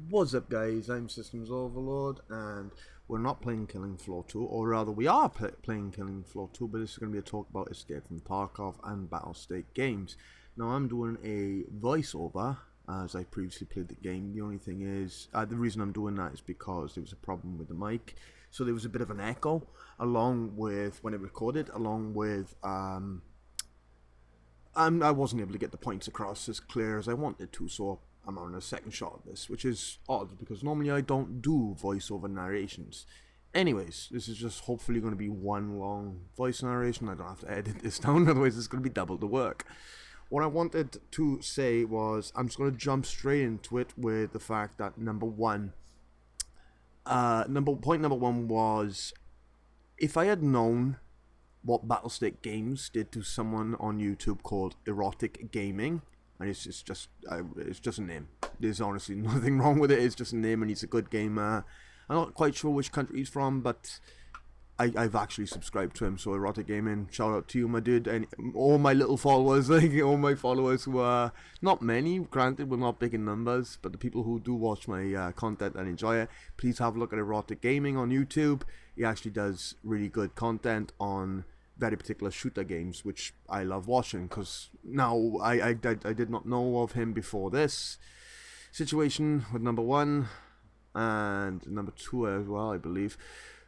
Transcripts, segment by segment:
What's up guys, I'm SystemzOverload and we're not playing Killing Floor 2, or rather we are playing Killing Floor 2, but this is going to be a talk about Escape from Tarkov and Battlestate games. Now I'm doing a voiceover as I previously played the game. The only thing is, the reason I'm doing that is because there was a problem with the mic, so there was a bit of an echo along with when it recorded, along with I wasn't able to get the points across as clear as I wanted to, so I'm on a second shot of this, which is odd because normally I don't do voiceover narrations. Anyways, this is just hopefully going to be one long voice narration. I don't have to edit this down, otherwise it's going to be double the work. What I wanted to say was, I'm just going to jump straight into it with the fact that point number one was, if I had known what Battlestate Games did to someone on YouTube called Erotic Gaming, and it's just a name. There's honestly nothing wrong with it. It's just a name, and he's a good gamer. I'm not quite sure which country he's from, but I've actually subscribed to him. So Erotic Gaming, shout out to you, my dude, and all my little followers, like all my followers who are not many. Granted, we're not big in numbers, but the people who do watch my content and enjoy it, please have a look at Erotic Gaming on YouTube. He actually does really good content on very particular shooter games, which I love watching, because now I did not know of him before this situation with number one and number two as well, I believe,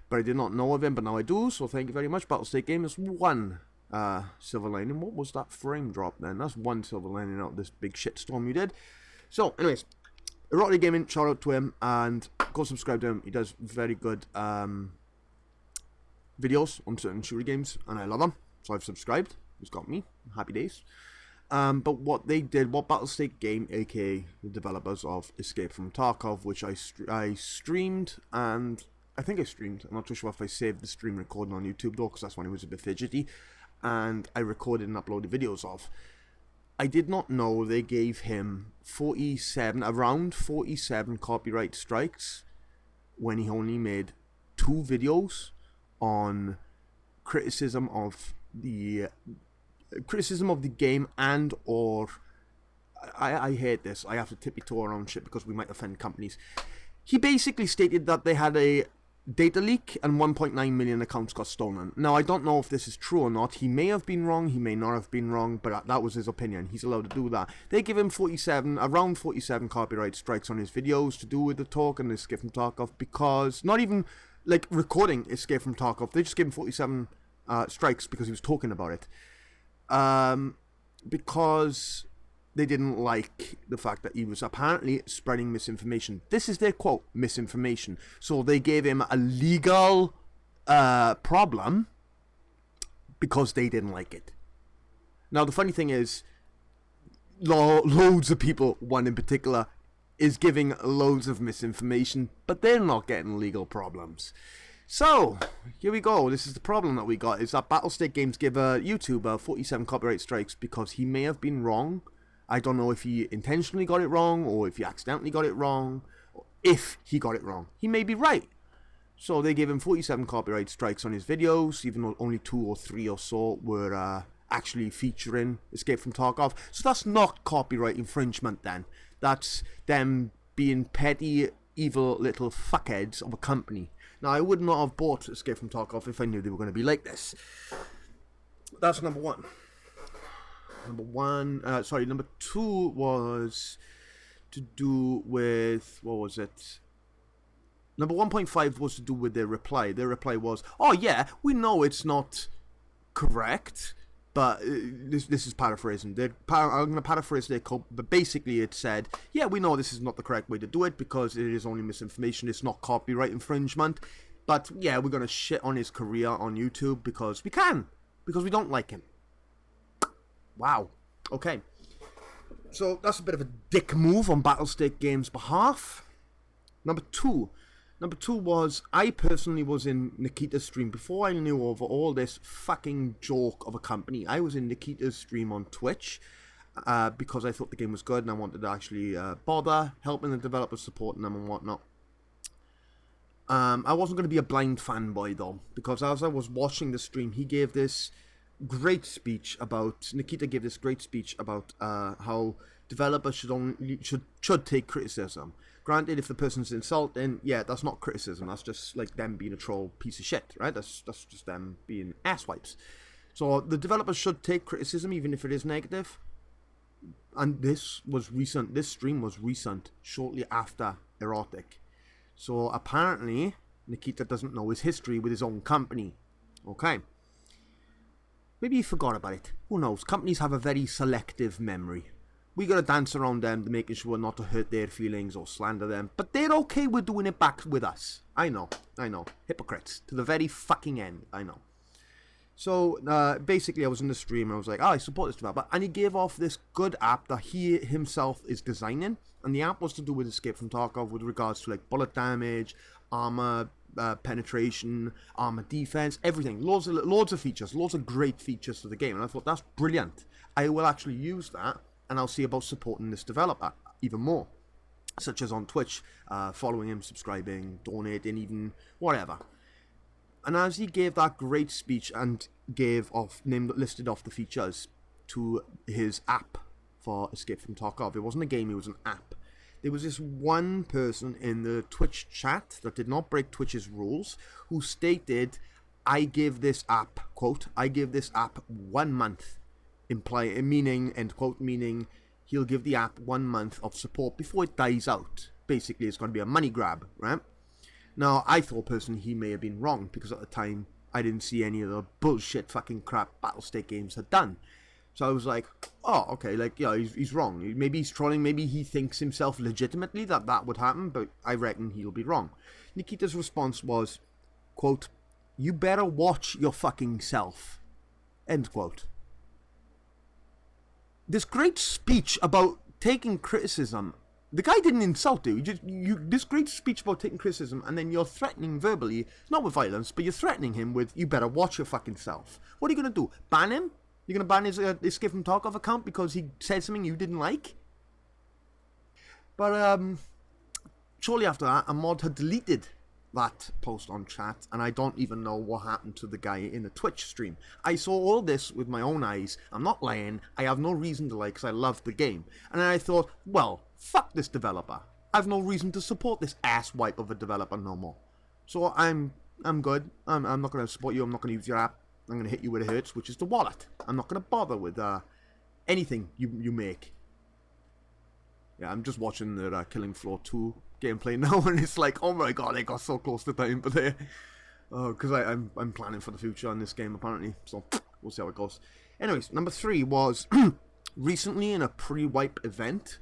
but I did not know of him, but now I do, so thank you very much. Battlestate Game is one silver lining. What was that frame drop then? That's one silver lining out of this big shitstorm you did. So anyways, Erotic Gaming, shout out to him, and go subscribe to him. He does very good videos on certain shooter games, and I love them, so I've subscribed. He's got me. Happy days. But what they did, what Battlestate Game, aka the developers of Escape from Tarkov, which I streamed, and I think I streamed, I'm not too sure if I saved the stream recording on YouTube though, because that's when it was a bit fidgety, and I recorded and uploaded videos of. I did not know they gave him around 47 copyright strikes when he only made 2 videos on criticism of the game, and or I hate this, I have to tippy-toe around shit because we might offend companies. He basically stated that they had a data leak and 1.9 million accounts got stolen. Now I don't know if this is true or not. He may have been wrong, he may not have been wrong, but that was his opinion. He's allowed to do that. They give him around 47 copyright strikes on his videos to do with the talk and the Escape from Tarkov, because not even like recording Escape from Tarkov, they just gave him 47 strikes because he was talking about it. Because they didn't like the fact that he was apparently spreading misinformation. This is their quote, misinformation. So they gave him a legal problem because they didn't like it. Now the funny thing is, loads of people, one in particular, is giving loads of misinformation, but they're not getting legal problems. So, here we go. This is the problem that we got, is that Battlestate Games give a YouTuber 47 copyright strikes because he may have been wrong. I don't know if he intentionally got it wrong, or if he accidentally got it wrong, or if he got it wrong. He may be right. So they gave him 47 copyright strikes on his videos, even though only 2 or 3 or so were actually featuring Escape from Tarkov. So that's not copyright infringement then. That's them being petty, evil little fuckheads of a company. Now, I would not have bought Escape from Tarkov if I knew they were going to be like this. That's number one. Number 2 was to do with, what was it? Number 1.5 was to do with their reply. Their reply was, oh yeah, we know it's not correct, but this is paraphrasing. I'm going to paraphrase their code, but basically it said, yeah, we know this is not the correct way to do it because it is only misinformation, it's not copyright infringement, but yeah, we're going to shit on his career on YouTube because we can, because we don't like him. Wow. Okay. So that's a bit of a dick move on Battlestate Games' behalf. Number two was, I personally was in Nikita's stream before I knew of all this fucking joke of a company. I was in Nikita's stream on Twitch because I thought the game was good and I wanted to actually bother helping the developers, supporting them and whatnot. I wasn't going to be a blind fanboy though, because as I was watching the stream, he gave this great speech about Nikita gave this great speech about how developers should take criticism. Granted, if the person's insulting, yeah, that's not criticism. That's just like them being a troll piece of shit, right? That's just them being asswipes. So the developers should take criticism, even if it is negative. And this was recent. This stream was recent, shortly after Erotic. So apparently, Nikita doesn't know his history with his own company. Okay. Maybe he forgot about it. Who knows? Companies have a very selective memory. We gotta dance around them, to making sure not to hurt their feelings or slander them. But they're okay with doing it back with us. I know. Hypocrites. To the very fucking end. I know. So, basically, I was in the stream and I was like, I support this developer. And he gave off this good app that he himself is designing. And the app was to do with Escape from Tarkov with regards to, like, bullet damage, armor penetration, armor defense, everything. Loads of features. Loads of great features to the game. And I thought, that's brilliant. I will actually use that. And I'll see about supporting this developer even more. Such as on Twitch, following him, subscribing, donating, even whatever. And as he gave that great speech and listed off the features to his app for Escape from Tarkov, it wasn't a game, it was an app. There was this one person in the Twitch chat that did not break Twitch's rules who stated, I give this app, quote, I give this app 1 month. End quote, meaning he'll give the app 1 month of support before it dies out. Basically, it's going to be a money grab, right? Now, I thought personally he may have been wrong, because at the time, I didn't see any of the bullshit fucking crap Battlestate games had done. So I was like, oh, okay, like, yeah, he's wrong. Maybe he's trolling, maybe he thinks himself legitimately that would happen, but I reckon he'll be wrong. Nikita's response was, quote, you better watch your fucking self, end quote. This great speech about taking criticism, the guy didn't insult you. This great speech about taking criticism, and then you're threatening verbally, not with violence, but you're threatening him with, you better watch your fucking self. What are you going to do? Ban him? You're going to ban his Escape from Tarkov account because he said something you didn't like? But shortly after that, a mod had deleted that post on chat, and I don't even know what happened to the guy in the Twitch stream. I saw all this with my own eyes. I'm not lying. I have no reason to lie because I love the game. And then I thought, well, fuck this developer. I have no reason to support this asswipe of a developer no more. So I'm good. I'm not going to support you. I'm not going to use your app. I'm going to hit you where it hurts, which is the wallet. I'm not going to bother with anything you make. Yeah, I'm just watching the Killing Floor 2 gameplay now, and it's like, oh my god, I got so close to dying, but there. Because I'm planning for the future on this game, apparently. So, we'll see how it goes. Anyways, number 3 was recently in a pre-wipe event.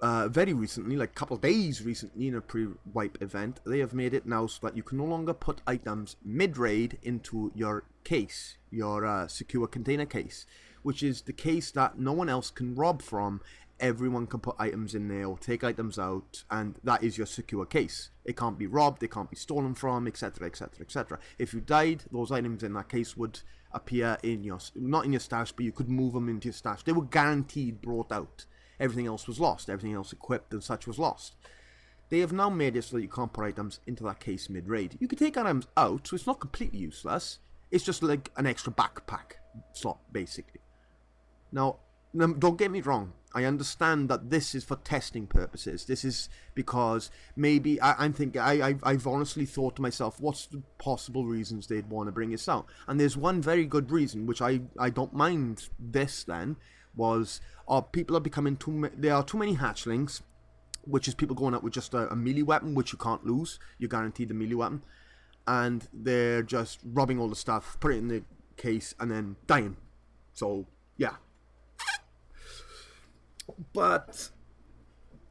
Very recently, like a couple of days recently in a pre-wipe event, they have made it now so that you can no longer put items mid-raid into your case, your secure container case, which is the case that no one else can rob from. Everyone can put items in there or take items out, and that is your secure case. It can't be robbed, it can't be stolen from, etc, etc, etc. If you died, those items in that case would appear in your, not in your stash, but you could move them into your stash. They were guaranteed brought out. Everything else was lost. Everything else equipped and such was lost. They have now made it so that you can't put items into that case mid-raid. You can take items out, so it's not completely useless. It's just like an extra backpack slot, basically. Now, don't get me wrong. I understand that this is for testing purposes. This is because maybe I'm thinking, I've honestly thought to myself, what's the possible reasons they'd want to bring this out? And there's one very good reason, which I don't mind this then, was people are becoming there are too many hatchlings, which is people going out with just a melee weapon, which you can't lose. You're guaranteed a melee weapon. And they're just robbing all the stuff, put it in the case, and then dying. So, yeah. But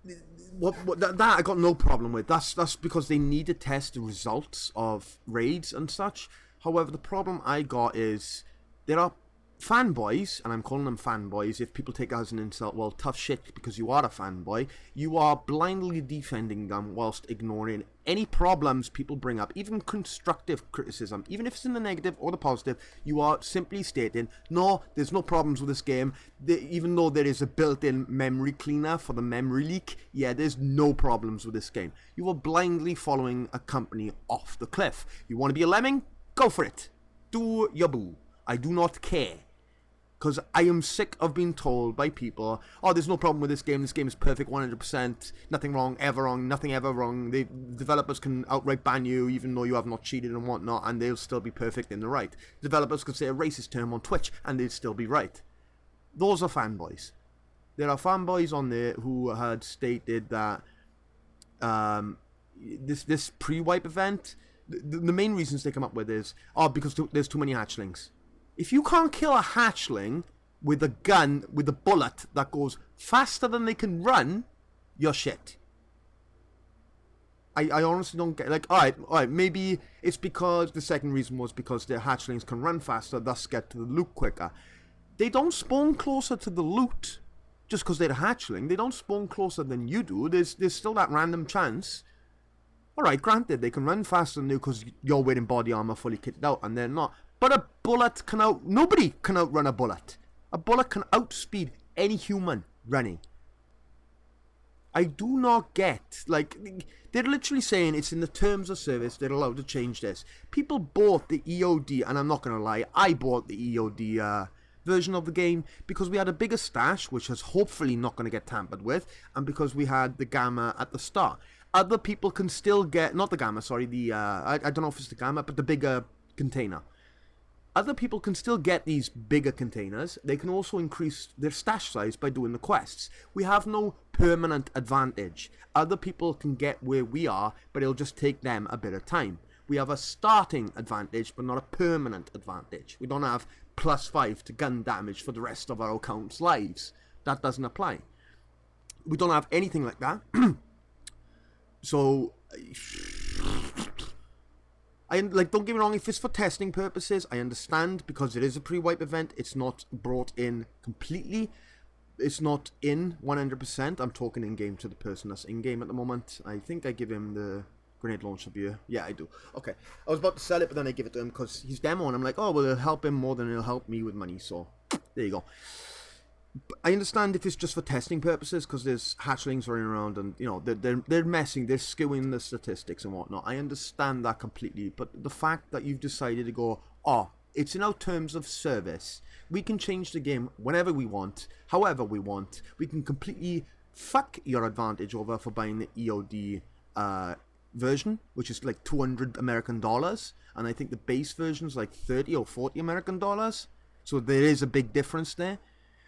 that I got no problem with. That's because they need to test the results of raids and such. However, the problem I got is there are fanboys, and I'm calling them fanboys. If people take it as an insult, well, tough shit, because you are a fanboy. You are blindly defending them whilst ignoring any problems people bring up, even constructive criticism, even if it's in the negative or the positive. You are simply stating, no, there's no problems with this game. Even though there is a built-in memory cleaner for the memory leak, yeah, there's no problems with this game. You are blindly following a company off the cliff. You want to be a lemming? Go for it. Do your boo. I do not care. Because I am sick of being told by people, oh, there's no problem with this game is perfect 100%, nothing wrong, nothing ever wrong, the developers can outright ban you even though you have not cheated and whatnot, and they'll still be perfect in the right. Developers could say a racist term on Twitch and they'd still be right. Those are fanboys. There are fanboys on there who had stated that this pre-wipe event, the main reasons they come up with is, oh, because there's too many hatchlings. If you can't kill a hatchling with a gun, with a bullet that goes faster than they can run, you're shit. I honestly don't get, like, alright, maybe it's because, the second reason was because the hatchlings can run faster, thus get to the loot quicker. They don't spawn closer to the loot just because they're a hatchling. They don't spawn closer than you do. There's still that random chance. Alright, granted, they can run faster than you because you're wearing body armor fully kitted out and they're not. But a bullet nobody can outrun a bullet. A bullet can outspeed any human running. I do not get, like, they're literally saying it's in the terms of service, they're allowed to change this. People bought the EOD, and I'm not going to lie, I bought the EOD version of the game because we had a bigger stash, which is hopefully not going to get tampered with, and because we had the Gamma at the start. Other people can still get, not the Gamma, sorry, I don't know if it's the Gamma, but the bigger container. Other people can still get these bigger containers. They can also increase their stash size by doing the quests. We have no permanent advantage. Other people can get where we are, but it'll just take them a bit of time. We have a starting advantage, but not a permanent advantage. We don't have +5 to gun damage for the rest of our account's lives. That doesn't apply. We don't have anything like that. So, don't get me wrong, if it's for testing purposes, I understand, because it is a pre-wipe event, it's not brought in completely, it's not in 100%, I'm talking in-game to the person that's in-game at the moment. I think I give him the grenade launcher beer, yeah I do. Okay, I was about to sell it, but then I give it to him because he's demo, and I'm like, oh well, it'll help him more than it'll help me with money, so there you go. I understand if it's just for testing purposes, because there's hatchlings running around and, you know, they're messing, they're skewing the statistics and whatnot. I understand that completely, but the fact that you've decided to go, oh, it's in our terms of service, we can change the game whenever we want, however we want, we can completely fuck your advantage over for buying the EOD version, which is like $200 American, and I think the base version is like 30 or 40 American dollars, so there is a big difference there.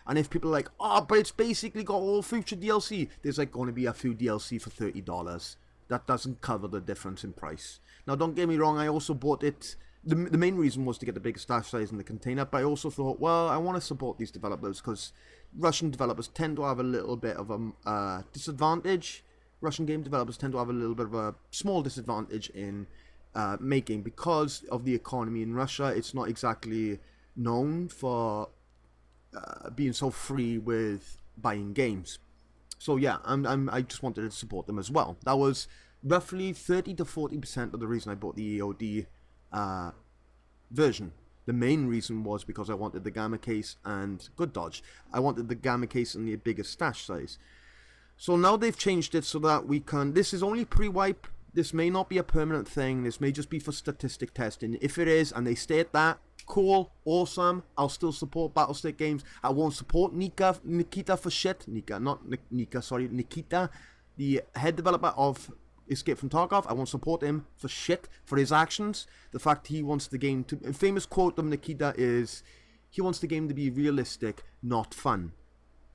And if people are like, oh, but it's basically got all future DLC, there's like going to be a few DLC for $30. That doesn't cover the difference in price. Now, don't get me wrong, I also bought it. The main reason was to get the bigger stash size in the container, but I also thought, well, I want to support these developers because Russian developers tend to have a little bit of a disadvantage. Russian game developers tend to have a little bit of a small disadvantage in making, because of the economy in Russia. It's not exactly known for being so free with buying games. So yeah, I just wanted to support them as well. That was roughly 30 to 40% of the reason I bought the EOD version. The main reason was because I wanted the Gamma case and good dodge. I wanted the Gamma case and the biggest stash size. So now they've changed it so that we can, this is only pre-wipe, this may not be a permanent thing, this may just be for statistic testing. If it is, and they state that, cool, awesome, I'll still support Battlestate games. I won't support Nikita for shit. Nikita, the head developer of Escape from Tarkov. I won't support him for shit, for his actions. The fact he wants the game to, a famous quote of Nikita is, he wants the game to be realistic, not fun.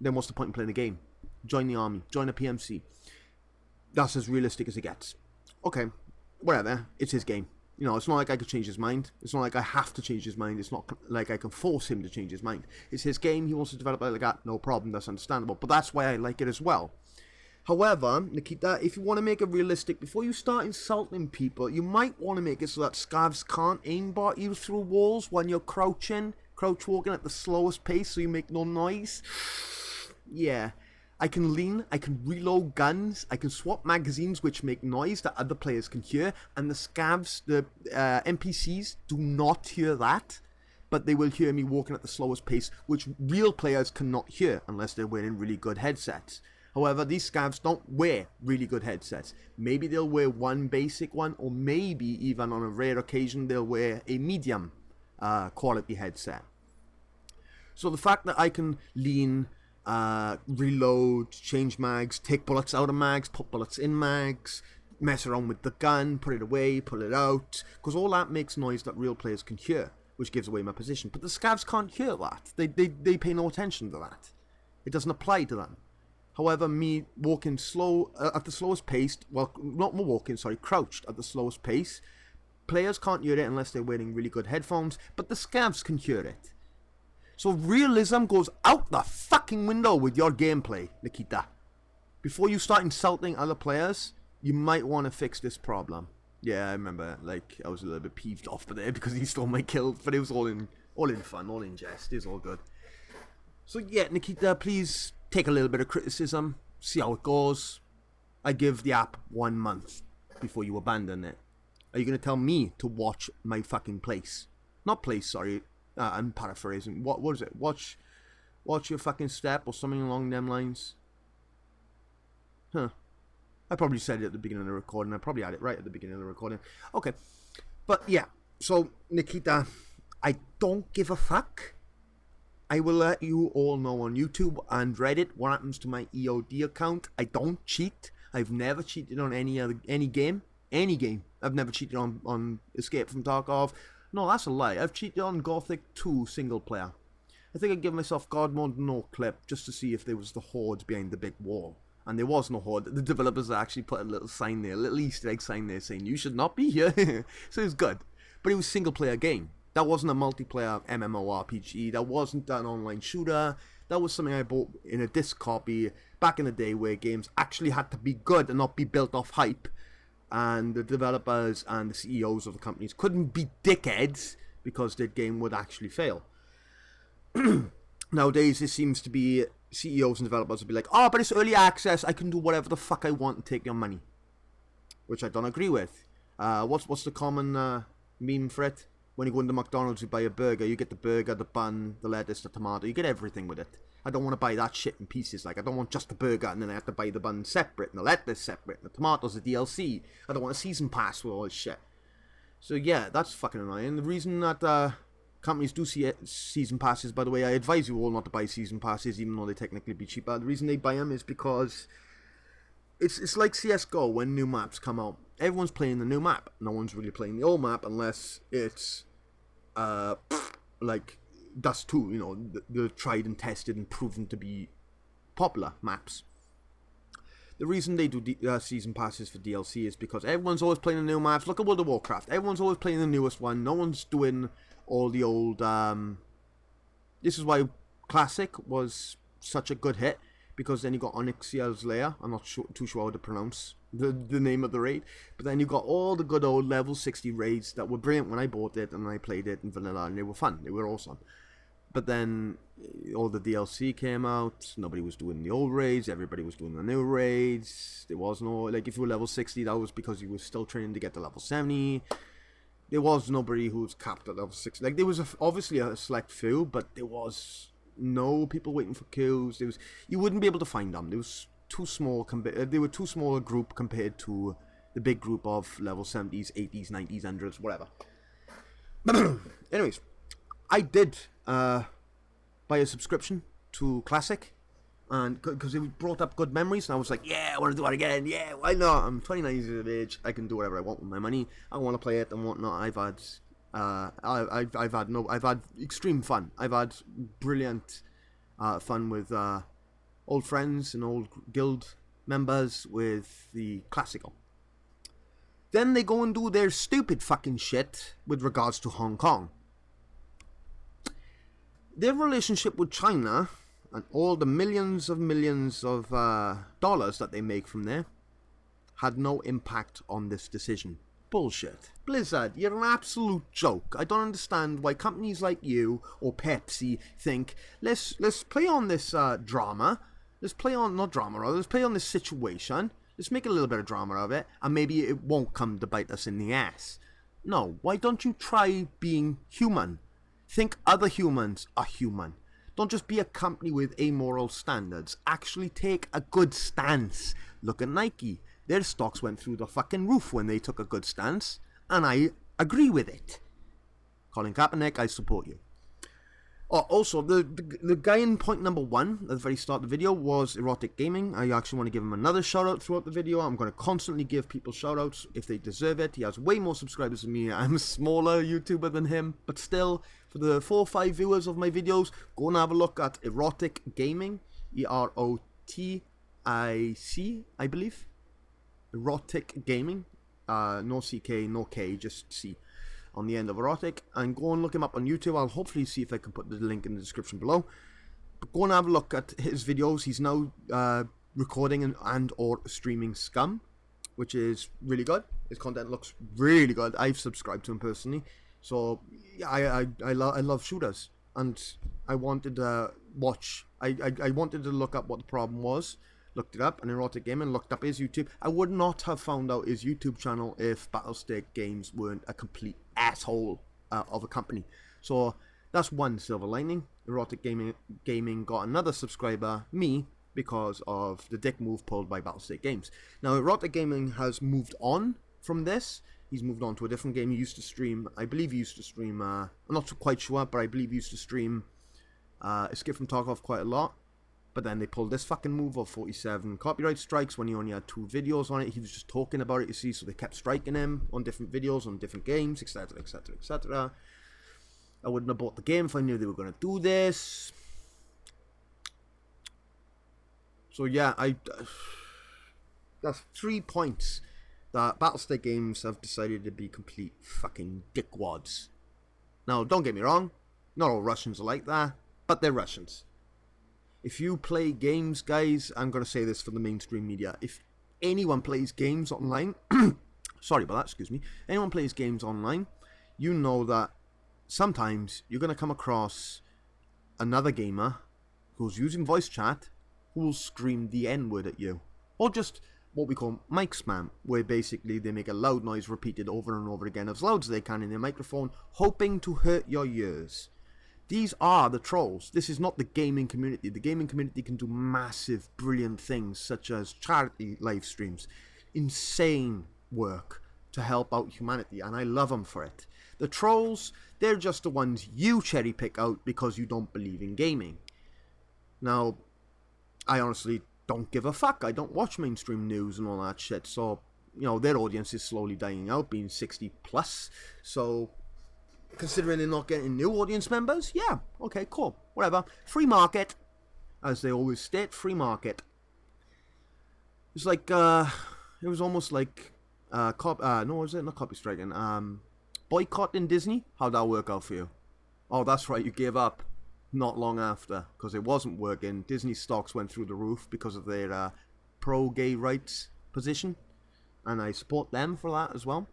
Then what's the point in playing the game? Join the army, join a PMC. That's as realistic as it gets. Okay, whatever, it's his game. You know, it's not like I could change his mind. It's not like I have to change his mind. It's not like I can force him to change his mind. It's his game. He wants to develop it like that. No problem. That's understandable. But that's why I like it as well. However, Nikita, if you want to make it realistic, before you start insulting people, you might want to make it so that scavs can't aimbot you through walls when you're crouch walking at the slowest pace so you make no noise. Yeah. I can lean, I can reload guns, I can swap magazines which make noise that other players can hear, and the scavs, the NPCs, do not hear that, but they will hear me walking at the slowest pace, which real players cannot hear unless they're wearing really good headsets. However, these scavs don't wear really good headsets. Maybe they'll wear one basic one, or maybe even on a rare occasion they'll wear a medium quality headset. So the fact that I can lean, reload, change mags, take bullets out of mags, put bullets in mags, mess around with the gun, put it away, pull it out, because all that makes noise that real players can hear, which gives away my position. But the scavs can't hear that. They pay no attention to that. It doesn't apply to them. However, me walking slow, at the slowest pace, well, not more walking, sorry, crouched at the slowest pace, players can't hear it unless they're wearing really good headphones, but the scavs can hear it. So realism goes out the fucking window with your gameplay, Nikita. Before you start insulting other players, you might want to fix this problem. Yeah, I remember, like, I was a little bit peeved off there because he stole my kill, but it was all in fun, all in jest. It's all good. So yeah, Nikita, please take a little bit of criticism, see how it goes. I give the app 1 month before you abandon it. Are you going to tell me to watch my fucking place? Not place, sorry. I'm paraphrasing. What is it? Watch your fucking step or something along them lines. Huh. I probably said it at the beginning of the recording. I probably had it right at the beginning of the recording. Okay. But yeah. So, Nikita, I don't give a fuck. I will let you all know on YouTube and Reddit what happens to my EOD account. I don't cheat. I've never cheated on any game. Any game. I've never cheated on Escape from Tarkov. No, that's a lie. I've cheated on Gothic 2 single player. I think I'd give myself God mode no clip just to see if there was the horde behind the big wall. And there was no horde. The developers actually put a little sign there, a little Easter egg sign there saying you should not be here. So it was good. But it was a single player game. That wasn't a multiplayer MMORPG. That wasn't an online shooter. That was something I bought in a disc copy back in the day where games actually had to be good and not be built off hype. And the developers and the CEOs of the companies couldn't be dickheads because their game would actually fail. Nowadays, it seems to be CEOs and developers will be like, oh, but it's early access, I can do whatever the fuck I want and take your money. Which I don't agree with. What's the common meme for it? When you go into McDonald's, you buy a burger, you get the burger, the bun, the lettuce, the tomato, you get everything with it. I don't want to buy that shit in pieces. Like, I don't want just the burger and then I have to buy the bun separate and the lettuce separate and the tomatoes, the DLC. I don't want a season pass with all this shit. So yeah, that's fucking annoying. The reason that companies do see season passes, by the way, I advise you all not to buy season passes even though they technically be cheaper. The reason they buy them is because it's like CSGO when new maps come out. Everyone's playing the new map. No one's really playing the old map unless it's like Dust 2, you know, the tried and tested and proven to be popular maps. The reason they do season passes for DLC is because everyone's always playing the new maps. Look at World of Warcraft. Everyone's always playing the newest one. No one's doing all the old... This is why Classic was such a good hit, because then you got Onyxia's Lair. I'm not too sure how to pronounce the name of the raid. But then you got all the good old level 60 raids that were brilliant when I bought it and I played it in vanilla, and they were fun. They were awesome. But then all the DLC came out. Nobody was doing the old raids. Everybody was doing the new raids. There was no... Like, if you were level 60, that was because you were still training to get to level 70. There was nobody who was capped at level 60. Like, there was obviously a select few, but there was no people waiting for queues. There was... You wouldn't be able to find them. There was too small... They were too small a group compared to the big group of level 70s, 80s, 90s, 100s, whatever. Anyways, I did... buy a subscription to Classic, and because it brought up good memories, and I was like, yeah, I want to do it again. Yeah, why not? I'm 29 years of age. I can do whatever I want with my money. I want to play it and whatnot. I've had extreme fun. I've had brilliant fun with old friends and old guild members with the Classical. Then they go and do their stupid fucking shit with regards to Hong Kong. Their relationship with China and all the millions of dollars that they make from there had no impact on this decision. Bullshit. Blizzard, you're an absolute joke. I don't understand why companies like you or Pepsi think, let's play on this drama. Let's play on this situation. Let's make a little bit of drama of it, and maybe it won't come to bite us in the ass. No, why don't you try being human? Think other humans are human. Don't just be a company with amoral standards. Actually take a good stance. Look at Nike. Their stocks went through the fucking roof when they took a good stance. And I agree with it. Colin Kaepernick, I support you. Oh, also, the guy in point number 1 at the very start of the video was Erotic Gaming. I actually want to give him another shout out throughout the video. I'm going to constantly give people shout outs if they deserve it. He has way more subscribers than me. I'm a smaller YouTuber than him, but still, for the 4 or 5 viewers of my videos, go and have a look at Erotic Gaming. EROTIC, I believe. Erotic Gaming. No CK, no K, just C on the end of erotic, and go and look him up on YouTube. I'll hopefully see if I can put the link in the description below. But go and have a look at his videos. He's now recording and or streaming Scum, which is really good. His content looks really good. I've subscribed to him personally, so yeah, I love shooters, and I wanted to watch. I wanted to look up what the problem was. Looked it up, and Erotic Gaming, looked up his YouTube. I would not have found out his YouTube channel if Battlestate Games weren't a complete asshole of a company. So that's one silver lining. Erotic Gaming got another subscriber, me, because of the dick move pulled by Battlestate Games. Now, Erotic Gaming has moved on from this. He's moved on to a different game. He used to stream, I believe he used to stream, I'm not quite sure, but I believe he used to stream Escape from Tarkov quite a lot. But then they pulled this fucking move of 47 copyright strikes when he only had 2 videos on it. He was just talking about it, you see, so they kept striking him on different videos, on different games, etc, etc, etc. I wouldn't have bought the game if I knew they were going to do this. So yeah, that's 3 points that Battlestate Games have decided to be complete fucking dickwads. Now, don't get me wrong, not all Russians are like that, but they're Russians. If you play games, guys, I'm going to say this for the mainstream media. If anyone plays games online, sorry about that, excuse me. Anyone plays games online, you know that sometimes you're going to come across another gamer who's using voice chat who will scream the N-word at you. Or just what we call mic spam, where basically they make a loud noise repeated over and over again as loud as they can in their microphone, hoping to hurt your ears. These are the trolls. This is not the gaming community. The gaming community can do massive, brilliant things such as charity live streams, insane work to help out humanity, and I love them for it. The trolls, they're just the ones you cherry pick out because you don't believe in gaming. Now, I honestly don't give a fuck. I don't watch mainstream news and all that shit, so, you know, their audience is slowly dying out, being 60 plus, so considering they're not getting new audience members, yeah, okay, cool, whatever. Free market, as they always state, free market. It's like, it was almost like, no, was it not copy striking? Boycotting Disney? How'd that work out for you? Oh, that's right, you gave up not long after, because it wasn't working. Disney stocks went through the roof because of their pro-gay rights position, and I support them for that as well.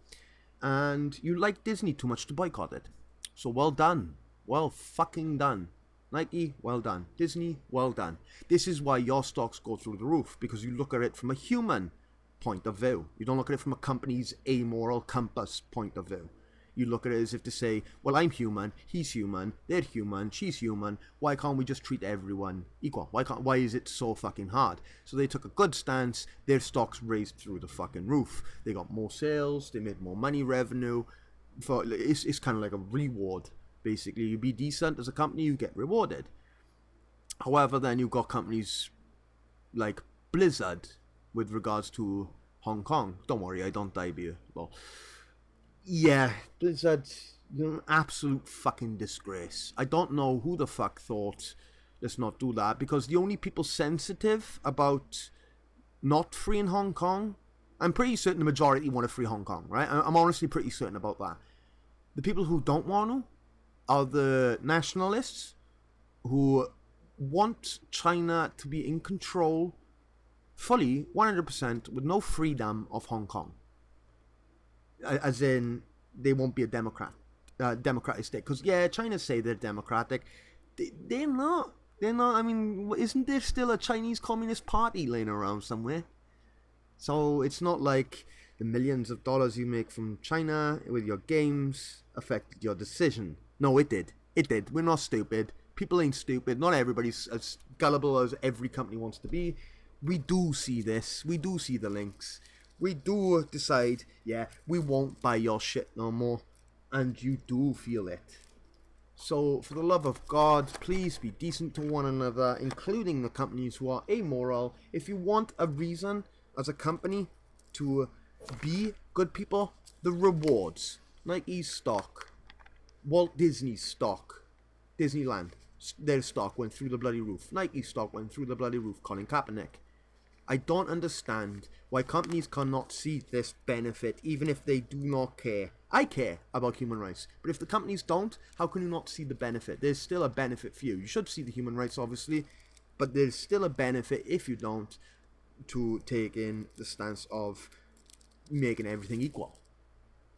And you like Disney too much to boycott it. So well done. Well fucking done. Nike, well done. Disney, well done. This is why your stocks go through the roof, because you look at it from a human point of view. You don't look at it from a company's amoral compass point of view. You look at it as if to say, well, I'm human, he's human, they're human, she's human, why can't we just treat everyone equal? Why is it so fucking hard? So they took a good stance, their stocks raised through the fucking roof. They got more sales, they made more money, revenue. It's kind of like a reward, basically. You be decent as a company, you get rewarded. However, then you've got companies like Blizzard with regards to Hong Kong. Don't worry, I don't die by you. Well, yeah, Blizzard, you're an absolute fucking disgrace. I don't know who the fuck thought, let's not do that, because the only people sensitive about not freeing Hong Kong, I'm pretty certain the majority want to free Hong Kong, right? I'm honestly pretty certain about that. The people who don't want to are the nationalists who want China to be in control fully, 100%, with no freedom of Hong Kong. As in, they won't be a democratic state. Because, yeah, China say they're democratic. They're not. They're not. I mean, isn't there still a Chinese Communist Party laying around somewhere? So it's not like the millions of dollars you make from China with your games affected your decision. No, it did. It did. We're not stupid. People ain't stupid. Not everybody's as gullible as every company wants to be. We do see this. We do see the links. We do decide, yeah, we won't buy your shit no more. and you do feel it. So, for the love of God, please be decent to one another, including the companies who are amoral. If you want a reason as a company to be good people, the rewards. Nike's stock, Walt Disney's stock, Disneyland, their stock went through the bloody roof. Nike's stock went through the bloody roof. Colin Kaepernick. I don't understand why companies cannot see this benefit, even if they do not care. I care about human rights, but if the companies don't, how can you not see the benefit? There's still a benefit for you. You should see the human rights, obviously, but there's still a benefit if you don't, to take in the stance of making everything equal.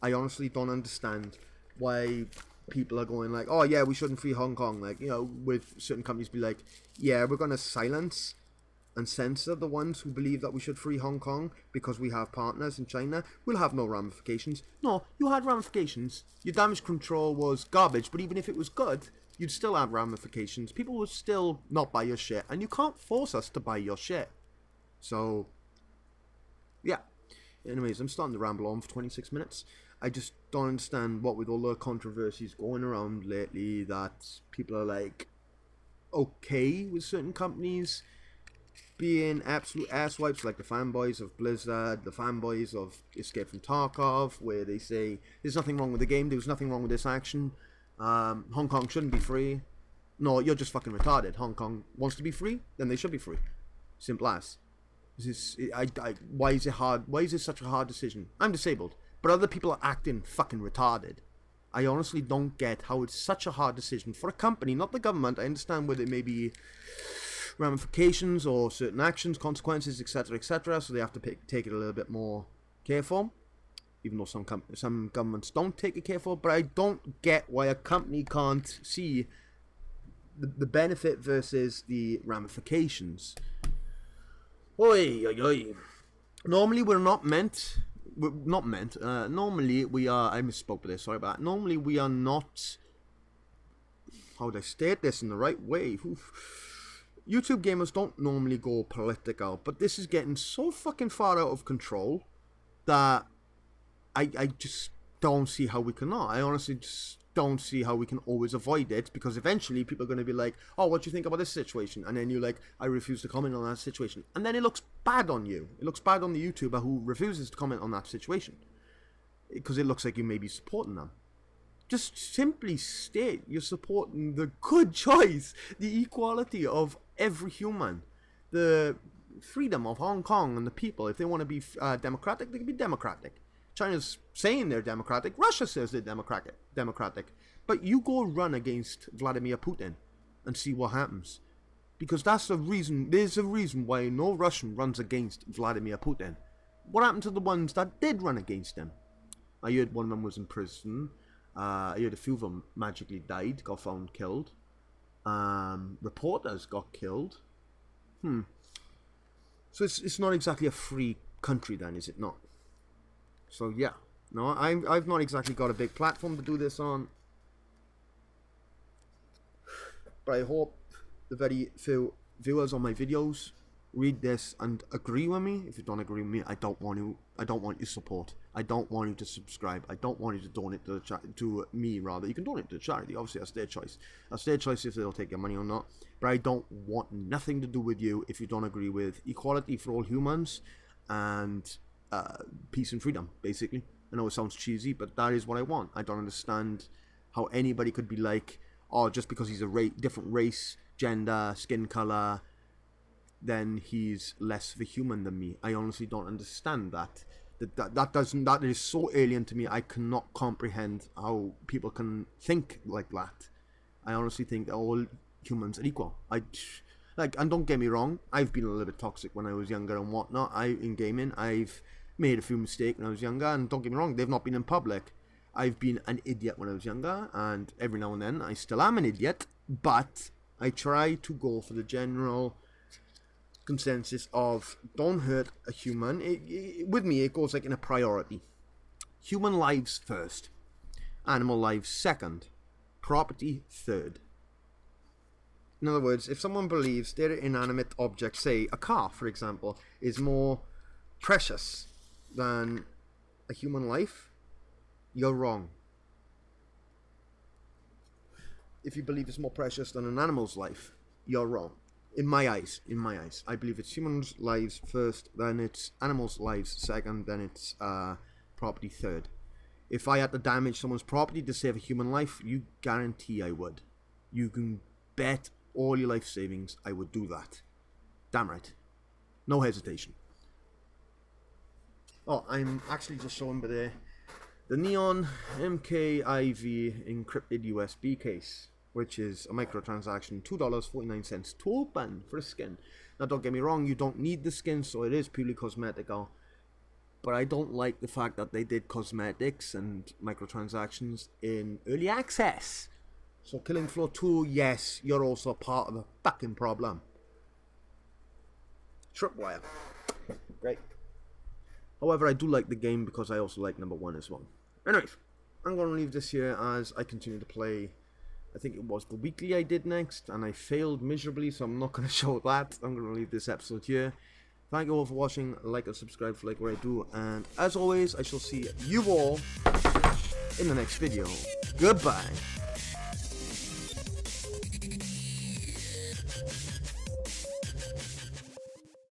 I honestly don't understand why people are going like, oh yeah, we shouldn't free Hong Kong. Like, you know, with certain companies be like, yeah, we're going to silence and censor the ones who believe that we should free Hong Kong because we have partners in China. We'll have no ramifications. No, you had ramifications. Your damage control was garbage, but even if it was good, you'd still have ramifications. People would still not buy your shit, and you can't force us to buy your shit. So, yeah. Anyways, I'm starting to ramble on for 26 minutes. I just don't understand what with all the controversies going around lately that people are like okay with certain companies being absolute asswipes, like the fanboys of Blizzard, the fanboys of Escape from Tarkov, where they say there's nothing wrong with the game, there's nothing wrong with this action, Hong Kong shouldn't be free. No, you're just fucking retarded. Hong Kong wants to be free, then they should be free. Simple as. Why is it hard? Why is it such a hard decision? I'm disabled, but other people are acting fucking retarded. I honestly don't get how it's such a hard decision for a company, not the government. I understand where there may be ramifications or certain actions, consequences, etc., etc. So they have to take it a little bit more careful, even though some governments don't take it careful. But I don't get why a company can't see the benefit versus the ramifications. Oi, oi, oi. Normally we're not meant. Normally we are. I misspoke with this. Sorry about that. Normally we are not. How would I state this in the right way? Oof. YouTube gamers don't normally go political, but this is getting so fucking far out of control that I just don't see how we cannot. I honestly just don't see how we can always avoid it, because eventually people are going to be like, oh, what do you think about this situation? And then you're like, I refuse to comment on that situation. And then it looks bad on you. It looks bad on the YouTuber who refuses to comment on that situation, because it looks like you may be supporting them. Just simply state you're supporting the good choice, the equality of every human, the freedom of Hong Kong and the people. If they want to be democratic, they can be democratic. China's saying they're democratic. Russia says they're democratic. But you go run against Vladimir Putin and see what happens. Because that's the reason. There's a reason why no Russian runs against Vladimir Putin. What happened to the ones that did run against him? I heard one of them was in prison. I heard a few of them magically died, got found killed. Reporters got killed. So it's not exactly a free country then, is it not? So yeah, no, I've not exactly got a big platform to do this on, but I hope the very few viewers on my videos read this and agree with me. If you don't agree with me, I don't want your support. I don't want you to subscribe. I don't want you to donate to me, rather. You can donate to the charity. Obviously, that's their choice. That's their choice if they'll take your money or not. But I don't want nothing to do with you if you don't agree with equality for all humans and peace and freedom, basically. I know it sounds cheesy, but that is what I want. I don't understand how anybody could be like, oh, just because he's a different race, gender, skin color, then he's less of a human than me. I honestly don't understand that. That is so alien to me. I cannot comprehend how people can think like that. I honestly think that all humans are equal. And don't get me wrong, I've been a little bit toxic when I was younger and whatnot. In gaming, I've made a few mistakes when I was younger, and don't get me wrong, they've not been in public. I've been an idiot when I was younger, and every now and then I still am an idiot, but I try to go for the general consensus of don't hurt a human. With me, it goes like in a priority. Human lives first, animal lives second, property third. In other words, if someone believes their inanimate object, say a car for example, is more precious than a human life, you're wrong. if you believe it's more precious than an animal's life, you're wrong. In my eyes, I believe it's humans' lives first, then it's animals' lives second, then it's property third. If I had to damage someone's property to save a human life, you guarantee I would. You can bet all your life savings I would do that. Damn right. No hesitation. Oh, I'm actually just showing the Neon MKIV encrypted USB case, which is a microtransaction, $2.49 to open for a skin. Now don't get me wrong, you don't need the skin, so it is purely cosmetical. But I don't like the fact that they did cosmetics and microtransactions in early access. So Killing Floor 2, yes, you're also part of the fucking problem. Tripwire. Great. However, I do like the game because I also like number 1 as well. Anyways, I'm going to leave this here as I continue to play. I think it was the weekly I did next, and I failed miserably, so I'm not going to show that. I'm going to leave this episode here. Thank you all for watching. Like and subscribe for like what I do, and as always, I shall see you all in the next video. Goodbye.